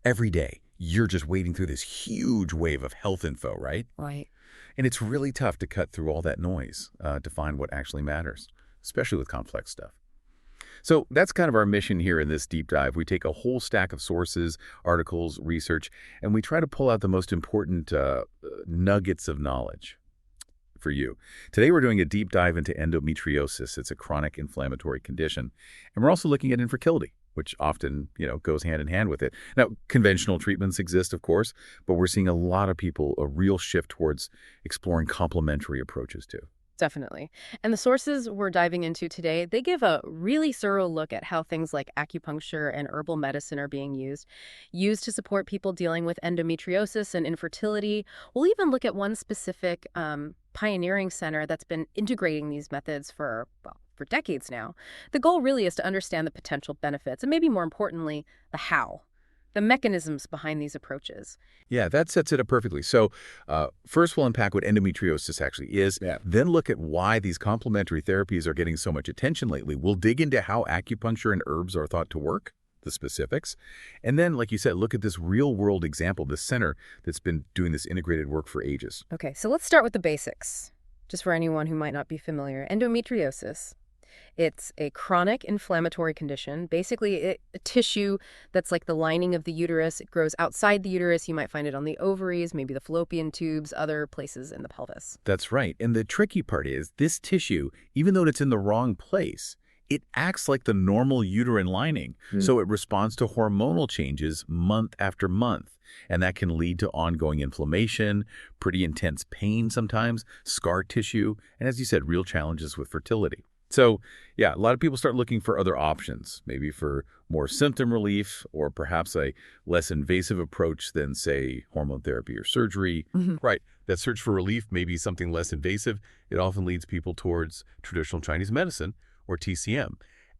Every day, you're just wading through this huge wave of health info, right? Right. And it's really tough to cut through all that noise to find what actually matters, especially with complex stuff. So that's kind of our mission here in this deep dive. We take a whole stack of sources, articles, research, and we try to pull out the most important nuggets of knowledge for you. Today, we're doing a deep dive into endometriosis. It's a chronic inflammatory condition. And we're also looking at infertility, which often, goes hand in hand with it. Now, conventional treatments exist, of course, but we're seeing a lot of people, a real shift towards exploring complementary approaches too. Definitely. And the sources we're diving into today, they give a really thorough look at how things like acupuncture and herbal medicine are being used to support people dealing with endometriosis and infertility. We'll even look at one specific pioneering center that's been integrating these methods for decades now. The goal really is to understand the potential benefits and maybe more importantly, the how. The mechanisms behind these approaches. Yeah, that sets it up perfectly. So first we'll unpack what endometriosis actually is, then look at why these complementary therapies are getting so much attention lately. We'll dig into how acupuncture and herbs are thought to work, the specifics, and then, like you said, look at this real-world example, this center that's been doing this integrated work for ages. Okay, so let's start with the basics, just for anyone who might not be familiar. Endometriosis. It's a chronic inflammatory condition, basically a tissue that's like the lining of the uterus. It grows outside the uterus. You might find it on the ovaries, maybe the fallopian tubes, other places in the pelvis. That's right. And the tricky part is this tissue, even though it's in the wrong place, it acts like the normal uterine lining. So it responds to hormonal changes month after month. And that can lead to ongoing inflammation, pretty intense pain sometimes, scar tissue, and as you said, real challenges with fertility. So, yeah, a lot of people start looking for other options, maybe for more symptom relief or perhaps a less invasive approach than, say, hormone therapy or surgery. Right. That search for relief may be something less invasive. It often leads people towards traditional Chinese medicine or TCM.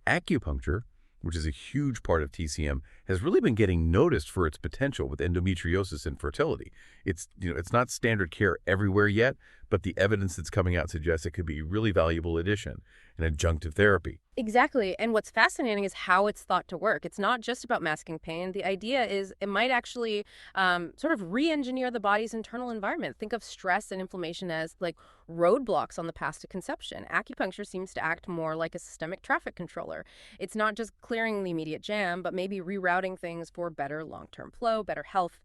Acupuncture, which is a huge part of TCM, has really been getting noticed for its potential with endometriosis and fertility. It's not standard care everywhere yet, but the evidence that's coming out suggests it could be a really valuable addition, an adjunctive therapy. Exactly. And what's fascinating is how it's thought to work. It's not just about masking pain. The idea is it might actually sort of re-engineer the body's internal environment. Think of stress and inflammation as like roadblocks on the path to conception. Acupuncture seems to act more like a systemic traffic controller. It's not just clearing the immediate jam, but maybe rerouting things for better long-term flow, better health.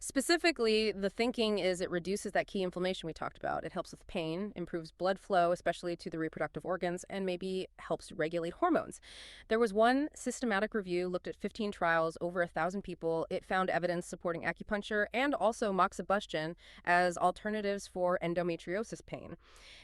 Specifically, the thinking is it reduces that key inflammation we talked about. It helps with pain, improves blood flow, especially to the reproductive organs, and maybe helps regulate hormones. There was one systematic review, looked at 15 trials, over 1,000 people. It found evidence supporting acupuncture and also moxibustion as alternatives for endometriosis pain.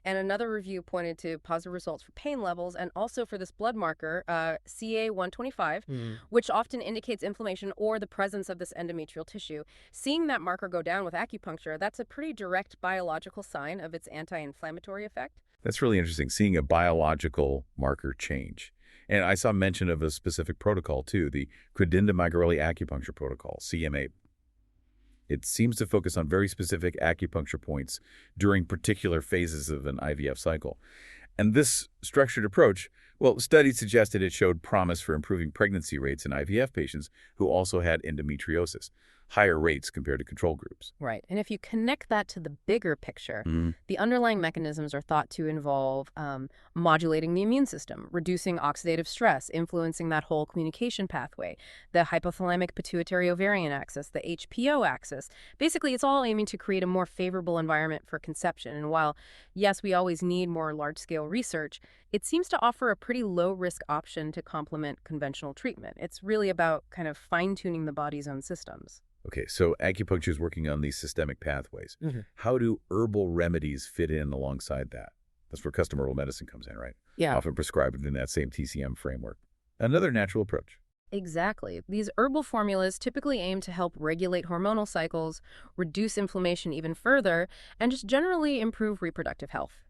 And another review pointed to positive results for pain levels and also for this blood marker, CA-125, which often indicates inflammation or the presence of this endometrial tissue. Seeing that marker go down with acupuncture, that's a pretty direct biological sign of its anti-inflammatory effect. That's really interesting, seeing a biological marker change. And I saw mention of a specific protocol, too, the Credenda-Magarelli acupuncture protocol, CM8. It seems to focus on very specific acupuncture points during particular phases of an IVF cycle. And this structured approach, well, studies suggested it showed promise for improving pregnancy rates in IVF patients who also had endometriosis, higher rates compared to control groups. Right. And if you connect that to the bigger picture, the underlying mechanisms are thought to involve modulating the immune system, reducing oxidative stress, influencing that whole communication pathway, the hypothalamic pituitary ovarian axis, the HPO axis. Basically, it's all aiming to create a more favorable environment for conception. And while, yes, we always need more large-scale research, it seems to offer a pretty low-risk option to complement conventional treatment. It's really about kind of fine-tuning the body's own systems. Okay, so acupuncture is working on these systemic pathways. How do herbal remedies fit in alongside that? That's where custom herbal medicine comes in, right? Yeah. Often prescribed in that same TCM framework. Another natural approach. Exactly. These herbal formulas typically aim to help regulate hormonal cycles, reduce inflammation even further, and just generally improve reproductive health.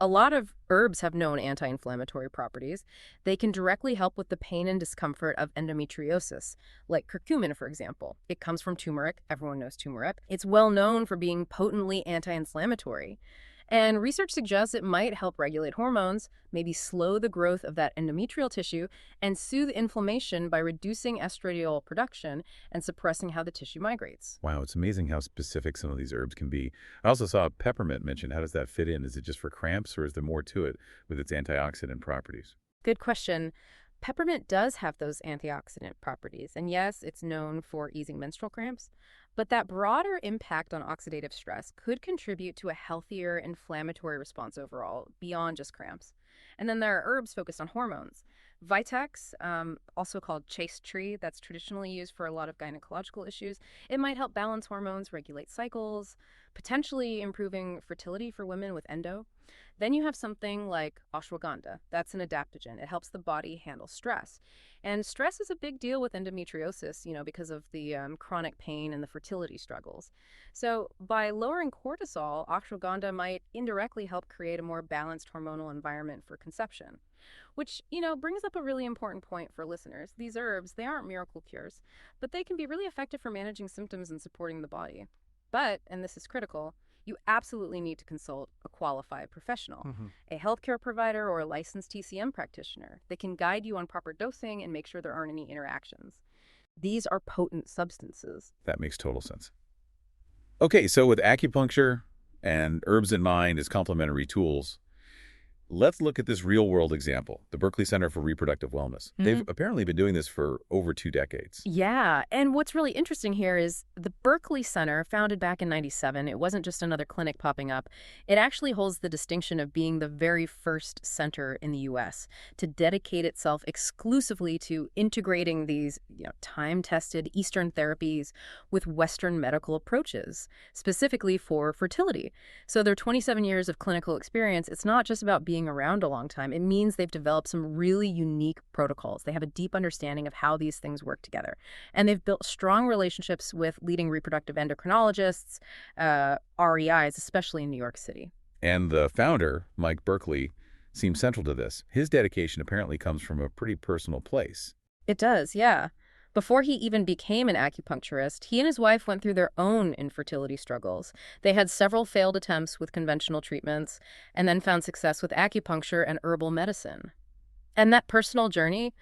A lot of herbs have known anti-inflammatory properties. They can directly help with the pain and discomfort of endometriosis, like curcumin, for example. It comes from turmeric. Everyone knows turmeric. It's well known for being potently anti-inflammatory. And research suggests it might help regulate hormones, maybe slow the growth of that endometrial tissue, and soothe inflammation by reducing estradiol production and suppressing how the tissue migrates. Wow, it's amazing how specific some of these herbs can be. I also saw peppermint mentioned. How does that fit in? Is it just for cramps, or is there more to it with its antioxidant properties? Good question. Peppermint does have those antioxidant properties, and yes, it's known for easing menstrual cramps, but that broader impact on oxidative stress could contribute to a healthier inflammatory response overall, beyond just cramps. And then there are herbs focused on hormones. Vitex, also called chaste tree, that's traditionally used for a lot of gynecological issues. It might help balance hormones, regulate cycles, potentially improving fertility for women with endo. Then you have something like ashwagandha. That's an adaptogen. It helps the body handle stress. And stress is a big deal with endometriosis, because of the chronic pain and the fertility struggles. So by lowering cortisol, ashwagandha might indirectly help create a more balanced hormonal environment for conception. Which, brings up a really important point for listeners. These herbs, they aren't miracle cures, but they can be really effective for managing symptoms and supporting the body. But, and this is critical, you absolutely need to consult a qualified professional, a healthcare provider or a licensed TCM practitioner. They can guide you on proper dosing and make sure there aren't any interactions. These are potent substances. That makes total sense. Okay, so with acupuncture and herbs in mind as complementary tools, let's look at this real-world example, the Berkeley Center for Reproductive Wellness. They've apparently been doing this for over 2 decades. Yeah, and what's really interesting here is the Berkeley Center, founded back in '97, it wasn't just another clinic popping up. It actually holds the distinction of being the very first center in the U.S. to dedicate itself exclusively to integrating these, time-tested Eastern therapies with Western medical approaches, specifically for fertility. So their 27 years of clinical experience, it's not just about being around a long time. It means they've developed some really unique protocols. They have a deep understanding of how these things work together. And they've built strong relationships with leading reproductive endocrinologists, REIs, especially in New York City. And the founder, Mike Berkeley, seems central to this. His dedication apparently comes from a pretty personal place. It does, yeah. Before he even became an acupuncturist, he and his wife went through their own infertility struggles. They had several failed attempts with conventional treatments and then found success with acupuncture and herbal medicine. And that personal journey,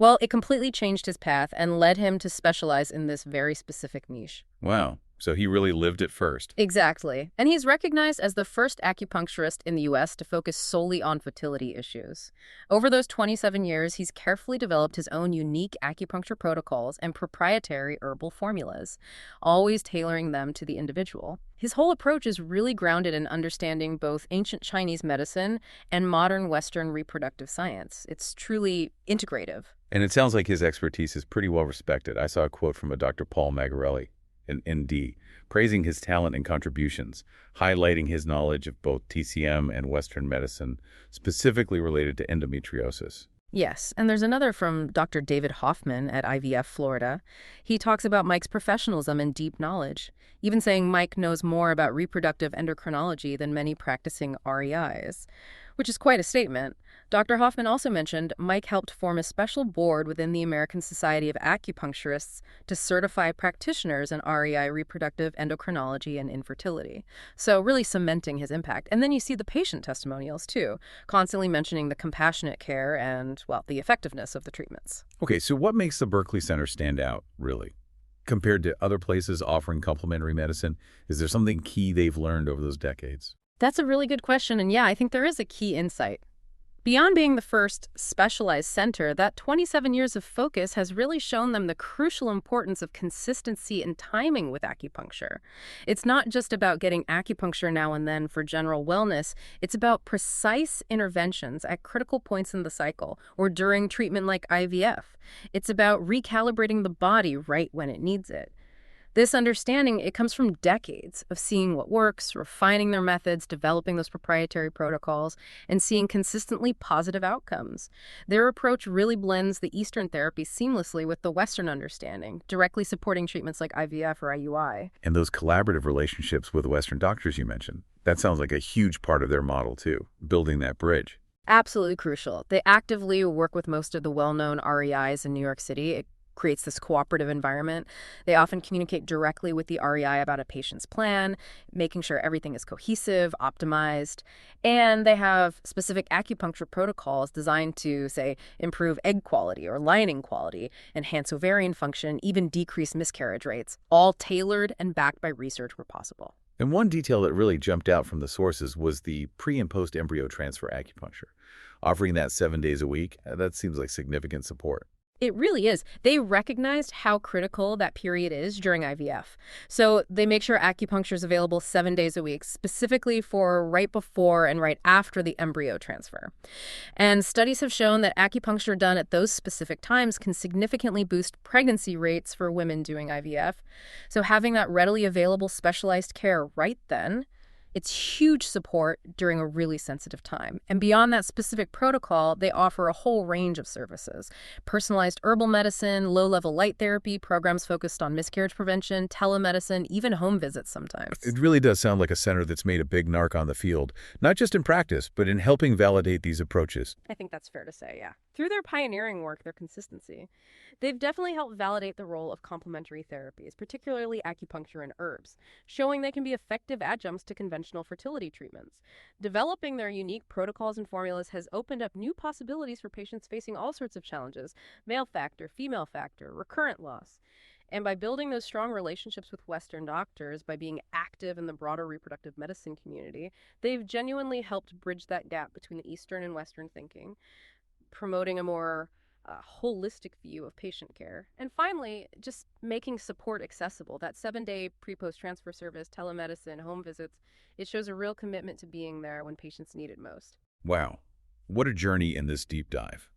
well, it completely changed his path and led him to specialize in this very specific niche. Wow. So he really lived it first. Exactly. And he's recognized as the first acupuncturist in the U.S. to focus solely on fertility issues. Over those 27 years, he's carefully developed his own unique acupuncture protocols and proprietary herbal formulas, always tailoring them to the individual. His whole approach is really grounded in understanding both ancient Chinese medicine and modern Western reproductive science. It's truly integrative. And it sounds like his expertise is pretty well respected. I saw a quote from a Dr. Paul Magarelli, an ND, praising his talent and contributions, highlighting his knowledge of both TCM and Western medicine, specifically related to endometriosis. Yes, and there's another from Dr. David Hoffman at IVF Florida. He talks about Mike's professionalism and deep knowledge, even saying Mike knows more about reproductive endocrinology than many practicing REIs, which is quite a statement. Dr. Hoffman also mentioned Mike helped form a special board within the American Society of Acupuncturists to certify practitioners in REI, reproductive endocrinology, and infertility. So really cementing his impact. And then you see the patient testimonials, too, constantly mentioning the compassionate care and, well, the effectiveness of the treatments. Okay, so what makes the Berkeley Center stand out, really? Compared to other places offering complementary medicine, is there something key they've learned over those decades? That's a really good question, and yeah, I think there is a key insight. Beyond being the first specialized center, that 27 years of focus has really shown them the crucial importance of consistency and timing with acupuncture. It's not just about getting acupuncture now and then for general wellness. It's about precise interventions at critical points in the cycle or during treatment like IVF. It's about recalibrating the body right when it needs it. This understanding, it comes from decades of seeing what works, refining their methods, developing those proprietary protocols, and seeing consistently positive outcomes. Their approach really blends the Eastern therapy seamlessly with the Western understanding, directly supporting treatments like IVF or IUI. And those collaborative relationships with Western doctors you mentioned, that sounds like a huge part of their model, too, building that bridge. Absolutely crucial. They actively work with most of the well-known REIs in New York City. It creates this cooperative environment. They often communicate directly with the REI about a patient's plan, making sure everything is cohesive, optimized, and they have specific acupuncture protocols designed to, say, improve egg quality or lining quality, enhance ovarian function, even decrease miscarriage rates, all tailored and backed by research where possible. And one detail that really jumped out from the sources was the pre- and post-embryo transfer acupuncture. Offering that 7 days a week, that seems like significant support. It really is. They recognized how critical that period is during IVF. So they make sure acupuncture is available 7 days a week, specifically for right before and right after the embryo transfer. And studies have shown that acupuncture done at those specific times can significantly boost pregnancy rates for women doing IVF. So having that readily available specialized care right then, it's huge support during a really sensitive time. And beyond that specific protocol, they offer a whole range of services. Personalized herbal medicine, low-level light therapy, programs focused on miscarriage prevention, telemedicine, even home visits sometimes. It really does sound like a center that's made a big mark on the field, not just in practice, but in helping validate these approaches. I think that's fair to say, yeah. Through their pioneering work, their consistency, they've definitely helped validate the role of complementary therapies, particularly acupuncture and herbs, showing they can be effective adjuncts to conventional fertility treatments. Developing their unique protocols and formulas has opened up new possibilities for patients facing all sorts of challenges: male factor, female factor, recurrent loss. And by building those strong relationships with Western doctors, by being active in the broader reproductive medicine community, they've genuinely helped bridge that gap between the Eastern and Western thinking, promoting a more holistic view of patient care. And finally, just making support accessible. That 7-day pre-post transfer service, telemedicine, home visits, it shows a real commitment to being there when patients need it most. Wow, what a journey in this deep dive.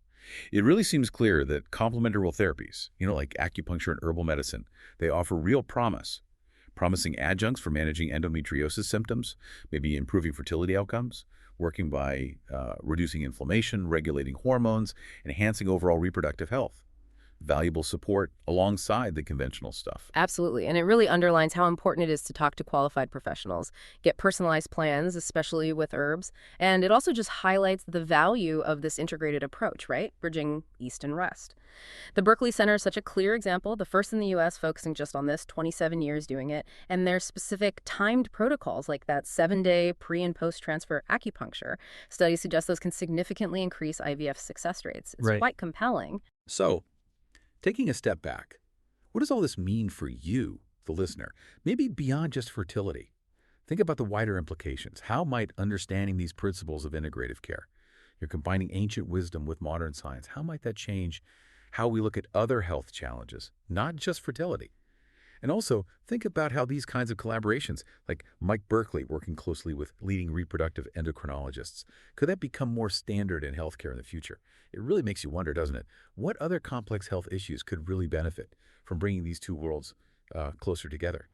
It really seems clear that complementary therapies, like acupuncture and herbal medicine, they offer real promise. Promising adjuncts for managing endometriosis symptoms, maybe improving fertility outcomes, working by reducing inflammation, regulating hormones, enhancing overall reproductive health. Valuable support alongside the conventional stuff. Absolutely. And it really underlines how important it is to talk to qualified professionals, get personalized plans, especially with herbs. And it also just highlights the value of this integrated approach, right? Bridging East and West. The Berkeley Center is such a clear example, the first in the U.S. focusing just on this, 27 years doing it. And their specific timed protocols like that 7-day pre- and post-transfer acupuncture. Studies suggest those can significantly increase IVF success rates. It's quite compelling. So, taking a step back, what does all this mean for you, the listener? Maybe beyond just fertility. Think about the wider implications. How might understanding these principles of integrative care, you're combining ancient wisdom with modern science, how might that change how we look at other health challenges, not just fertility? And also, think about how these kinds of collaborations, like Mike Berkeley working closely with leading reproductive endocrinologists, could that become more standard in healthcare in the future? It really makes you wonder, doesn't it? What other complex health issues could really benefit from bringing these two worlds closer together?